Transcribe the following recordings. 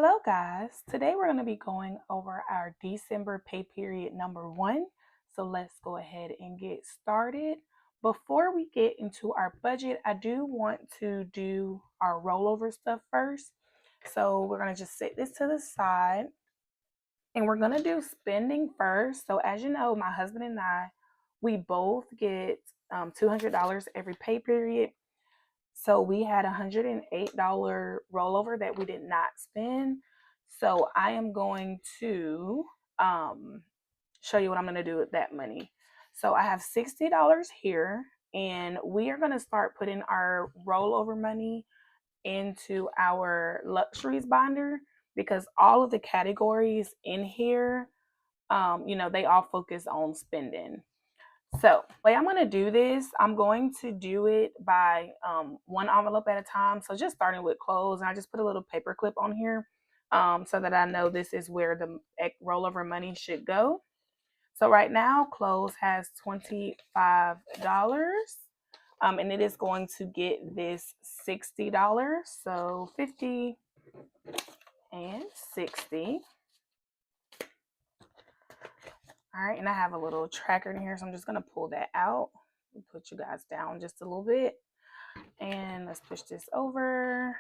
Hello guys, today we're going to be going over our December pay period number 1. So let's go ahead and get started. Before we get into our budget, I do want to do our rollover stuff first. So we're going to just set this to the side and we're going to do spending first. So as you know, my husband and I, we both get $200 every pay period. So we had $108 rollover that we did not spend. So I am going to show you what I'm going to do with that money. So I have $60 here, and we are going to start putting our rollover money into our luxuries binder because all of the categories in here, they all focus on spending. So the way I'm going to do this, I'm going to do it by one envelope at a time. So just starting with clothes, and I just put a little paper clip on here so that I know this is where the rollover money should go. So right now, clothes has $25, and it is going to get this $60. So 50 and 60. All right, and I have a little tracker in here, so I'm just going to pull that out and put you guys down just a little bit. And let's push this over.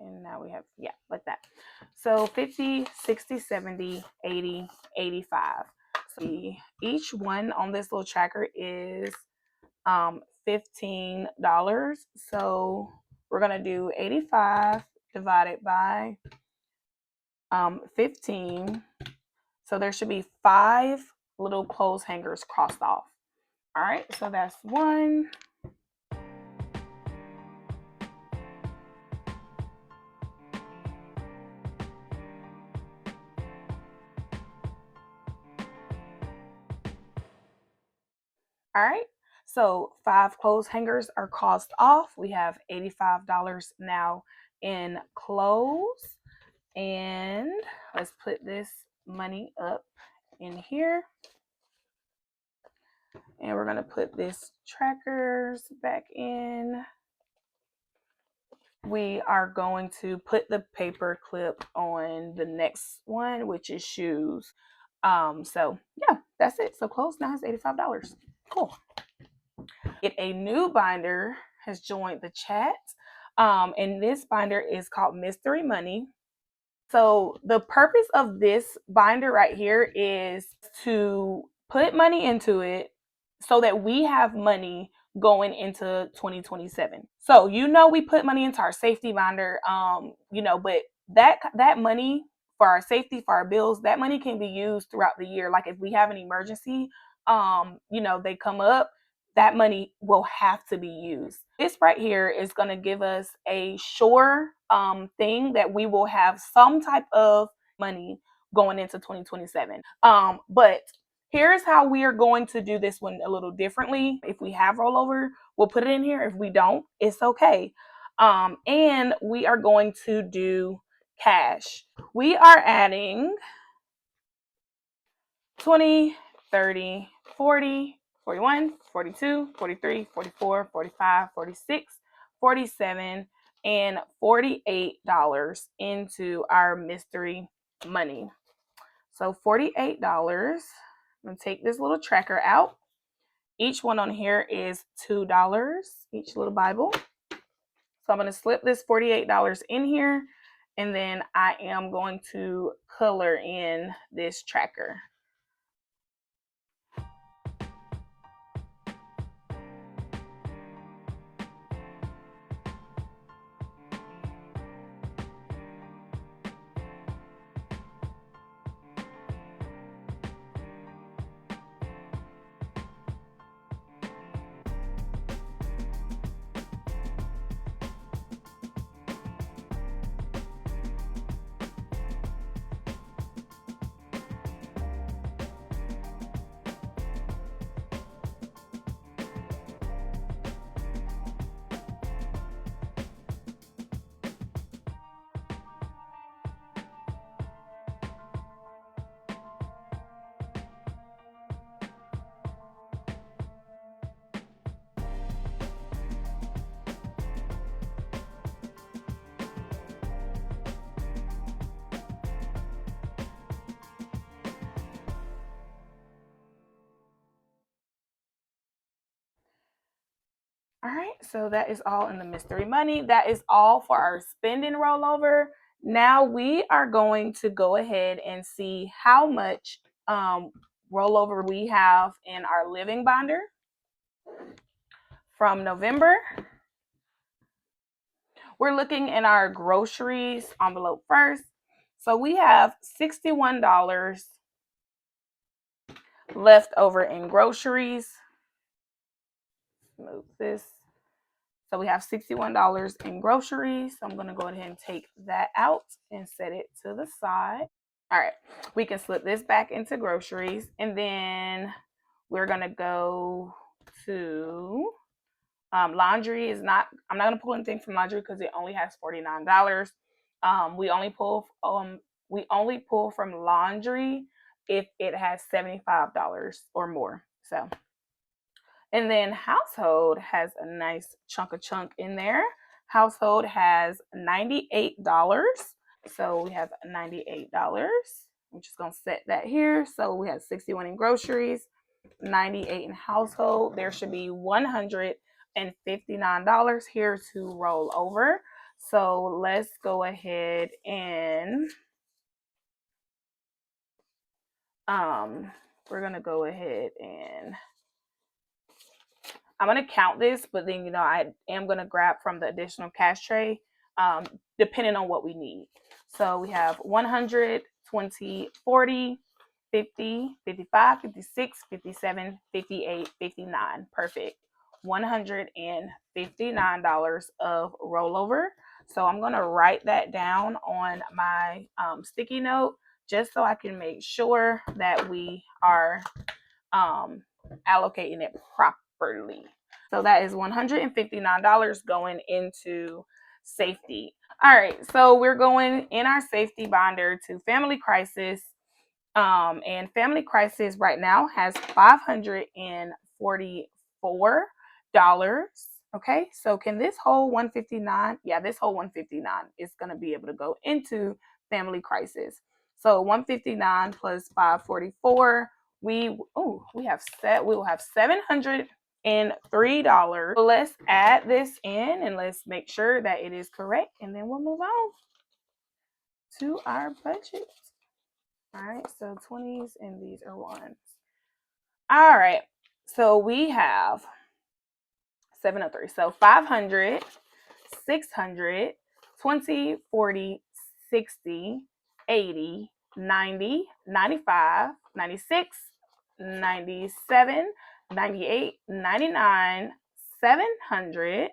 And now we have, like that. So 50, 60, 70, 80, 85. So each one on this little tracker is $15. So we're going to do 85 divided by 15. So there should be 5 little clothes hangers crossed off. All right, so that's 1. All right, so 5 clothes hangers are crossed off. We have $85 now in clothes. And let's put this money up in here. And we're going to put this trackers back in. We are going to put the paper clip on the next one, which is shoes. So yeah, that's it. So clothes now has $85. Cool. A new binder has joined the chat. And this binder is called Mystery Money. So the purpose of this binder right here is to put money into it so that we have money going into 2027. So we put money into our safety binder, but that money for our safety, for our bills, that money can be used throughout the year. Like if we have an emergency, they come up, that money will have to be used. This right here is going to give us a sure thing that we will have some type of money going into 2027. But here's how we are going to do this one a little differently. If we have rollover, we'll put it in here. If we don't, it's okay. And we are going to do cash. We are adding 20, 30, 40, 41, 42, 43, 44, 45, 46, 47, and $48 into our mystery money. So $48. I'm going to take this little tracker out. Each one on here is $2, each little Bible. So I'm going to slip this $48 in here, and then I am going to color in this tracker. All right, so that is all in the mystery money. That is all for our spending rollover. Now we are going to go ahead and see how much rollover we have in our living binder from November. We're looking in our groceries envelope first. So we have $61 left over in groceries. Move this. So we have $61 in groceries. So I'm going to go ahead and take that out and set it to the side. All right, we can slip this back into groceries, and then we're going to go to laundry. I'm not going to pull anything from laundry because it only has $49. We only pull from laundry if it has $75 or more. So, and then household has a nice chunk in there. Household has $98. So we have $98. I'm just going to set that here. So we have 61 in groceries, 98 in household. There should be $159 here to roll over. So let's go ahead and we're going to go ahead and I'm going to count this, but then, I am going to grab from the additional cash tray, depending on what we need. So we have 100, 20, 40, 50, 55, 56, 57, 58, 59. Perfect. $159 of rollover. So I'm going to write that down on my sticky note just so I can make sure that we are allocating it properly. So that is $159 going into safety. All right, so we're going in our safety binder to Family Crisis. And Family Crisis right now has $544. Okay, so can this whole 159? Yeah, this whole 159 is going to be able to go into Family Crisis. So 159 plus 544, we will have $703. So let's add this in and let's make sure that it is correct, and then we'll move on to our budget. All right, so 20s and these are ones. All right, so we have 703. So 500, 600, 20, 40, 60, 80, 90, 95, 96, 97, 98, 99, 700,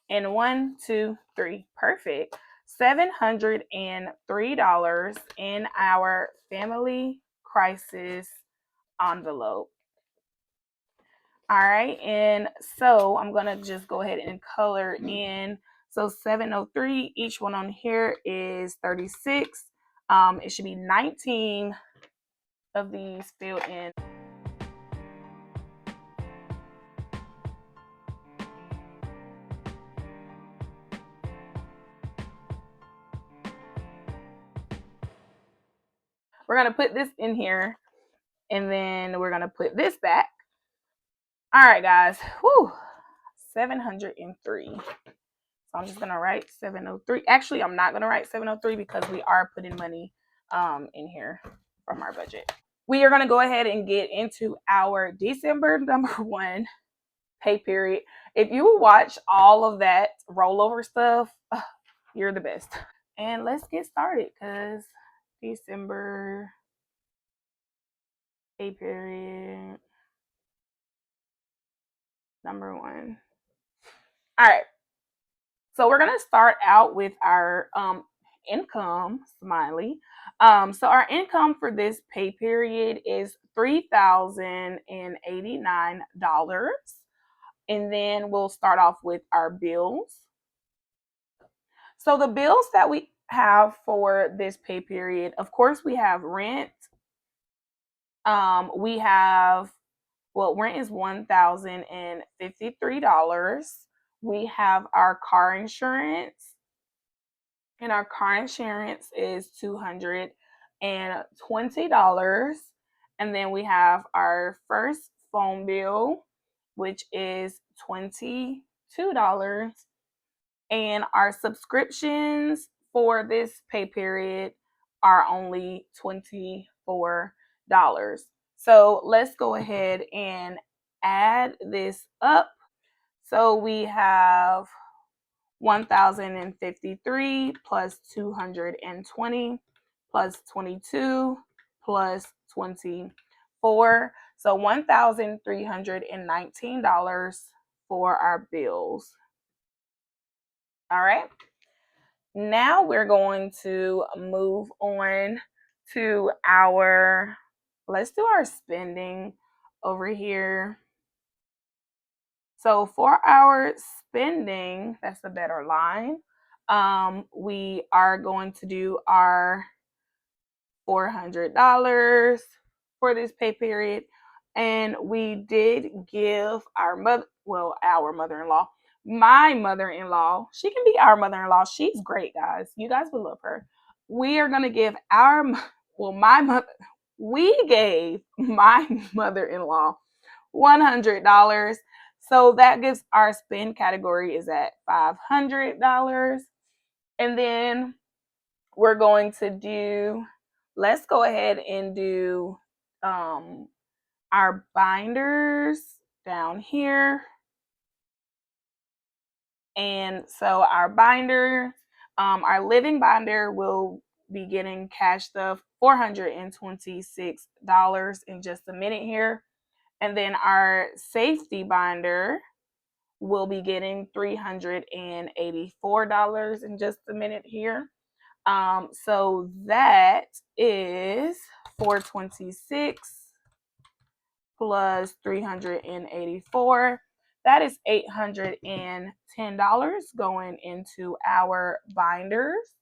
and 1, 2, 3. Perfect. $703 in our Family Crisis envelope. All right, and so I'm gonna just go ahead and color in. So 703, each one on here is 36. It should be 19 of these filled in. We're gonna put this in here, and then we're gonna put this back. All right, guys. Whew, 703. So I'm just gonna write 703. Actually, I'm not gonna write 703 because we are putting money in here from our budget. We are gonna go ahead and get into our December number 1 pay period. If you watch all of that rollover stuff, you're the best. And let's get started because December pay period number 1. All right. So we're gonna start out with our income, Smiley. So our income for this pay period is $3,089. And then we'll start off with our bills. So the bills that we have for this pay period, of course, we have rent. We have, rent is $1,053. We have our car insurance, and our car insurance is $220. And then we have our first phone bill, which is $22. $2. And our subscriptions for this pay period are only $24. So let's go ahead and add this up. So we have 1,053 plus 220 plus 22 plus 24. So $1,319 for our bills. All right. Now we're going to move on to let's do our spending over here. So for our spending, that's a better line. We are going to do our $400 for this pay period. And we did give our mother-in-law, my mother-in-law, she can be our mother-in-law. She's great, guys. You guys will love her. We are going to give we gave my mother-in-law $100. So that gives our spend category is at $500. And then we're going to do, let's go ahead and do our binders down here. And so our binder, our living binder will be getting cashed up $426 in just a minute here. And then our safety binder will be getting $384 in just a minute here. So that is 426 plus 384. That is $810 going into our binders.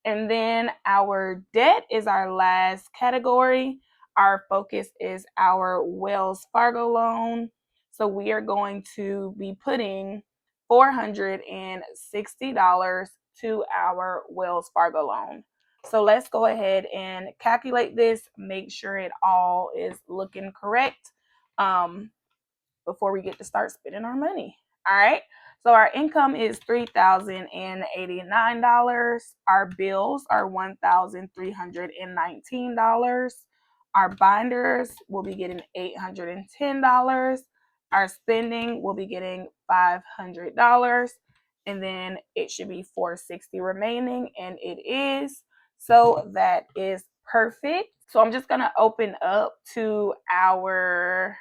And then our debt is our last category. Our focus is our Wells Fargo loan. So we are going to be putting $460 to our Wells Fargo loan. So let's go ahead and calculate this, make sure it all is looking correct before we get to start spending our money. All right. So our income is $3,089. Our bills are $1,319. Our binders will be getting $810. Our spending will be getting $500. And then it should be $460 remaining, and it is. So that is perfect. So I'm just gonna open up to our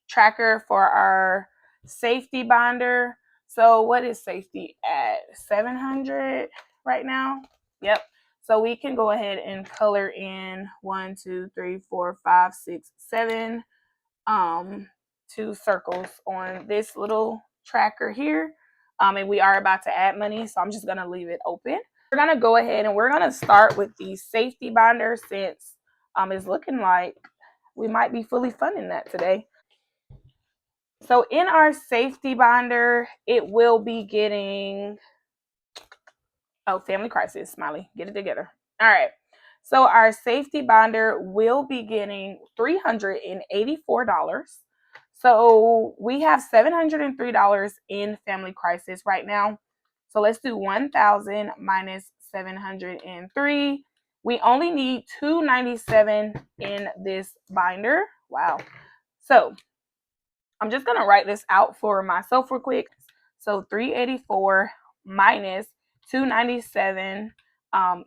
tracker for our safety binder. So what is safety at? 700 right now? Yep. So we can go ahead and color in 1, 2, 3, 4, 5, 6, 7 2 circles on this little tracker here. And we are about to add money, so I'm just gonna leave it open. We're gonna go ahead and we're gonna start with the safety binder since it's looking like we might be fully funding that today. So in our safety binder, it will be getting, family crisis, Smiley, get it together. All right. So our safety binder will be getting $384. So we have $703 in family crisis right now. So let's do 1,000 minus 703. We only need $297 in this binder. Wow. So I'm just going to write this out for myself real quick. So 384 minus 297,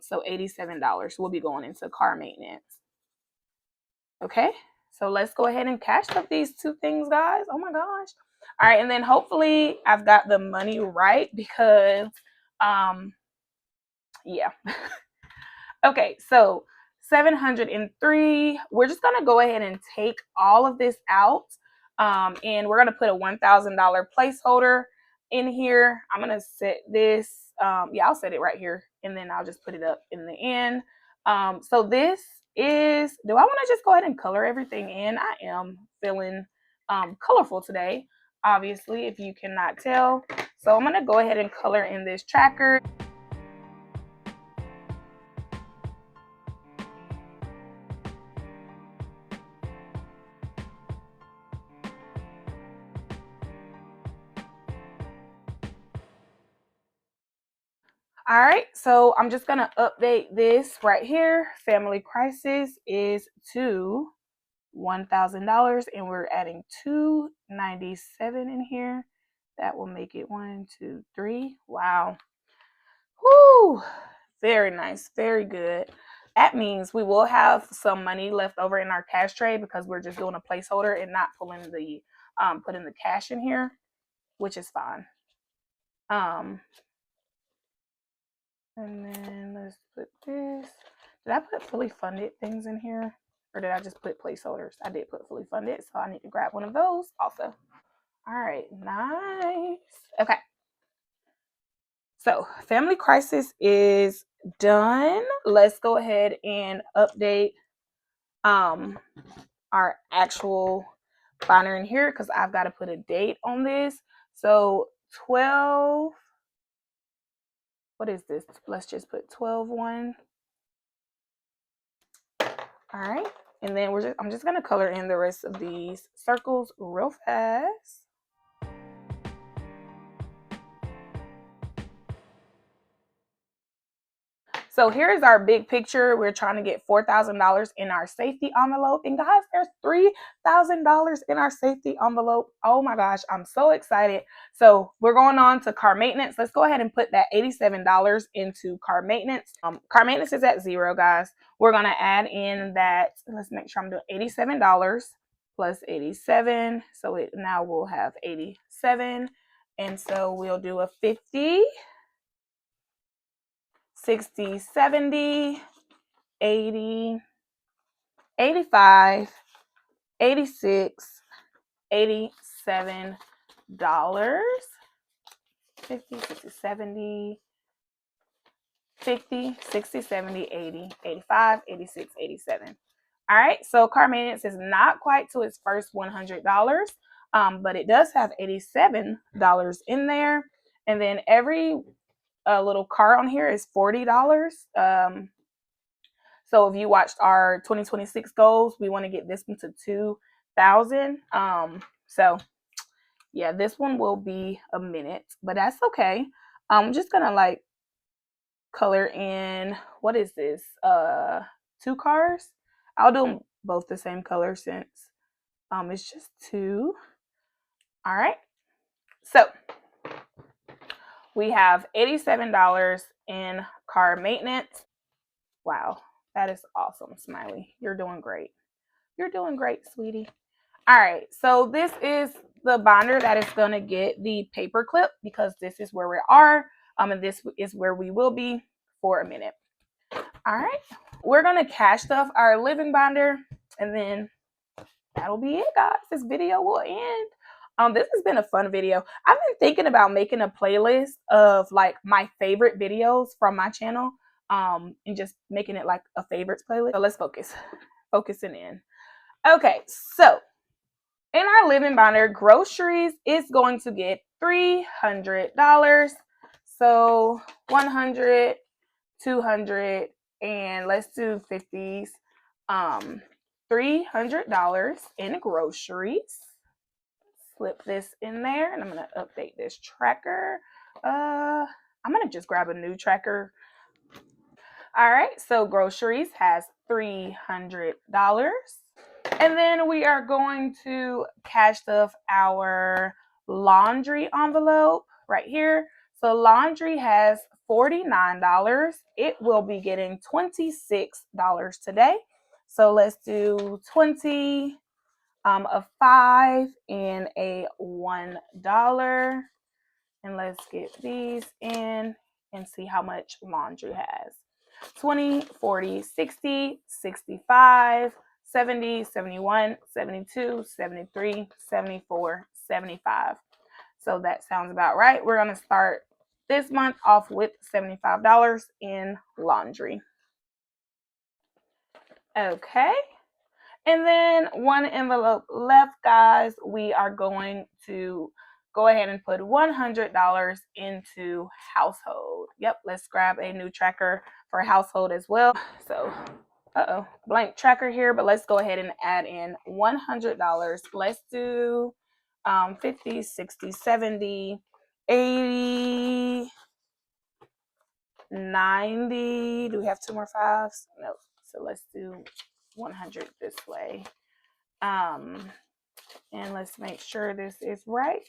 so $87 will be going into car maintenance. Okay, so let's go ahead and cash up these two things, guys. Oh my gosh. All right, and then hopefully I've got the money right because, yeah. Okay, so 703, we're just going to go ahead and take all of this out. And we're going to put a $1,000 placeholder in here. I'm going to set this, I'll set it right here, and then I'll just put it up in the end. So this is, do I want to just go ahead and color everything in? I am feeling colorful today, obviously, if you cannot tell. So I'm going to go ahead and color in this tracker. All right, so I'm just gonna update this right here. Family Crisis is to $1,000, and we're adding $297 in here. That will make it 1, 2, 3. Wow. Whoo! Very nice, very good. That means we will have some money left over in our cash tray because we're just doing a placeholder and not pulling the putting the cash in here, which is fine. And then let's put this. Did I put fully funded things in here? Or did I just put placeholders? I did put fully funded, so I need to grab one of those also. All right, nice. Okay. So Family Crisis is done. Let's go ahead and update our actual binder in here because I've got to put a date on this. So 12, what is this? Let's just put 12/1. All right. And then I'm just gonna color in the rest of these circles real fast. So here's our big picture. We're trying to get $4,000 in our safety envelope. And guys, there's $3,000 in our safety envelope. Oh my gosh, I'm so excited. So we're going on to car maintenance. Let's go ahead and put that $87 into car maintenance. Car maintenance is at 0, guys. We're gonna add in that, let's make sure I'm doing $87 plus 87. So it now we'll have 87. And so we'll do a 50. 60, 70, 80, 85, 86, $87. 50, 60, 70, 50, 60, 70, 80, 85, 86, 87. All right, so car maintenance is not quite to its first $100, but it does have $87 in there. And then every little car on here is $40. So if you watched our 2026 goals, we want to get this one to 2,000. So yeah, this one will be a minute, but that's okay. I'm just gonna like color in, what is this? 2 cars. I'll do them both the same color since it's just 2. All right. So we have $87 in car maintenance. Wow, that is awesome, Smiley. You're doing great. You're doing great, sweetie. All right, so this is the binder that is going to get the paper clip because this is where we are, and this is where we will be for a minute. All right, we're going to cash stuff our living binder, and then that'll be it, guys. This video will end. This has been a fun video. I've been thinking about making a playlist of like my favorite videos from my channel, and just making it like a favorites playlist. So let's focusing in. Okay, so in our living binder, groceries is going to get $300. So 100, 200, and let's do 50s. $300 in groceries. Slip this in there, and I'm gonna update this tracker. I'm gonna just grab a new tracker. All right, so groceries has $300. And then we are going to cash stuff our laundry envelope right here. So laundry has $49. It will be getting $26 today. So let's do 20, a 5, and a $1. And let's get these in and see how much laundry has. 20, 40, 60, 65, 70, 71, 72, 73, 74, 75. So that sounds about right. We're going to start this month off with $75 in laundry. Okay. And then one envelope left, guys. We are going to go ahead and put $100 into household. Yep, let's grab a new tracker for household as well. So, blank tracker here, but let's go ahead and add in $100. Let's do 50, 60, 70, 80, 90. Do we have 2 more 5s? No. So let's do 100 this way. And let's make sure this is right.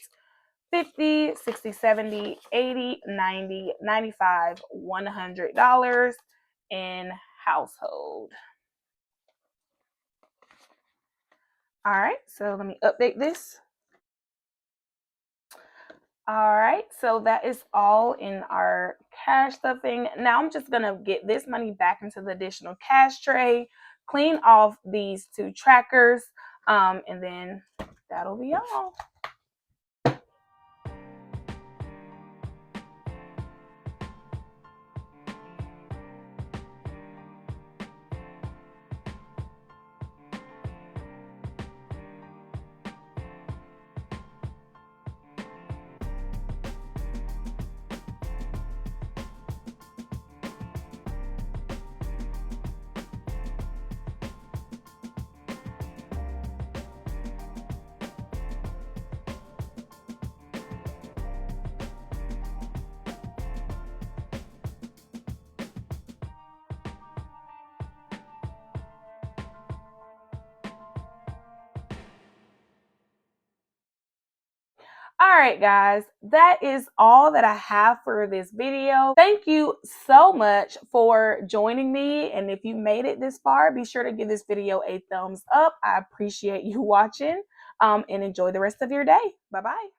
50, 60, 70, 80, 90, 95, $100 in household. All right, so let me update this. All right, so that is all in our cash stuffing. Now I'm just gonna get this money back into the additional cash tray, clean off these 2 trackers, and then that'll be all. All right, guys, that is all that I have for this video. Thank you so much for joining me. And if you made it this far, be sure to give this video a thumbs up. I appreciate you watching, and enjoy the rest of your day. Bye-bye.